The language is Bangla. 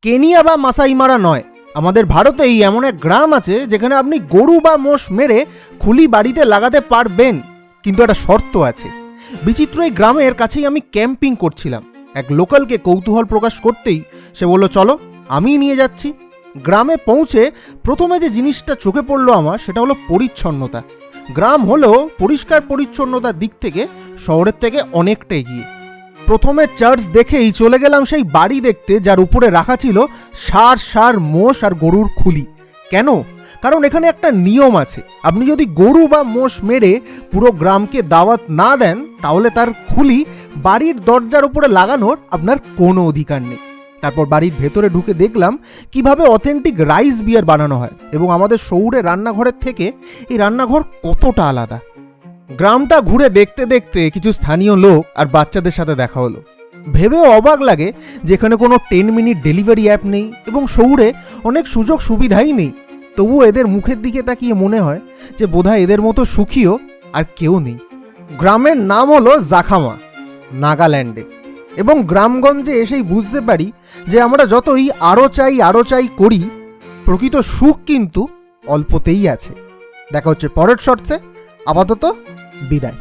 কেনিয়া বা মাসাই মারা নয়, আমাদের ভারতেই এমন এক গ্রাম আছে যেখানে আপনি গরু বা মোষ মেরে খুলি বাড়িতে লাগাতে পারবেন, কিন্তু একটা শর্ত আছে। বিচিত্র এই গ্রামের কাছেই আমি ক্যাম্পিং করছিলাম। এক লোকালকে কৌতূহল প্রকাশ করতেই সে বলল, চলো আমিই নিয়ে যাচ্ছি। গ্রামে পৌঁছে প্রথমে যে জিনিসটা চোখে পড়লো আমার, সেটা হলো পরিচ্ছন্নতা। গ্রাম হলো পরিষ্কার পরিচ্ছন্নতার দিক থেকে শহরের থেকে অনেকটা এগিয়ে। প্রথমে চার্চ দেখেই চলে গেলাম সেই বাড়ি দেখতে, যার উপরে রাখা ছিল ষাঁড় মোষ আর গরুর খুলি। কেন? কারণ এখানে একটা নিয়ম আছে, আপনি যদি গরু বা মোষ মেরে পুরো গ্রামকে দাওয়াত না দেন, তাহলে তার খুলি বাড়ির দরজার উপরে লাগানোর আপনার কোনো অধিকার নেই। তারপর বাড়ির ভেতরে ঢুকে দেখলাম কিভাবে অথেন্টিক রাইস বিয়ার বানানো হয়, এবং আমাদের শহুরে রান্নাঘরের থেকে এই রান্নাঘর কতটা আলাদা। গ্রামটা ঘুরে দেখতে দেখতে কিছু স্থানীয় লোক আর বাচ্চাদের সাথে দেখা হলো। ভেবেও অবাক লাগে যে এখানে কোনো 10 মিনিট ডেলিভারি অ্যাপ নেই এবং শহুরে অনেক সুযোগ সুবিধাই নেই। তবুও এদের মুখের দিকে তাকিয়ে মনে হয় যে বোধহয় এদের মতো সুখীও আর কেউ নেই। গ্রামের নাম হলো জাখামা, নাগাল্যান্ডে। এবং গ্রামগঞ্জে এসেই বুঝতে পারি যে আমরা যতই আরও চাই করি, প্রকৃত সুখ কিন্তু অল্পতেই আছে। দেখা হচ্ছে পরের শর্টসে। আপাতত বিদায়।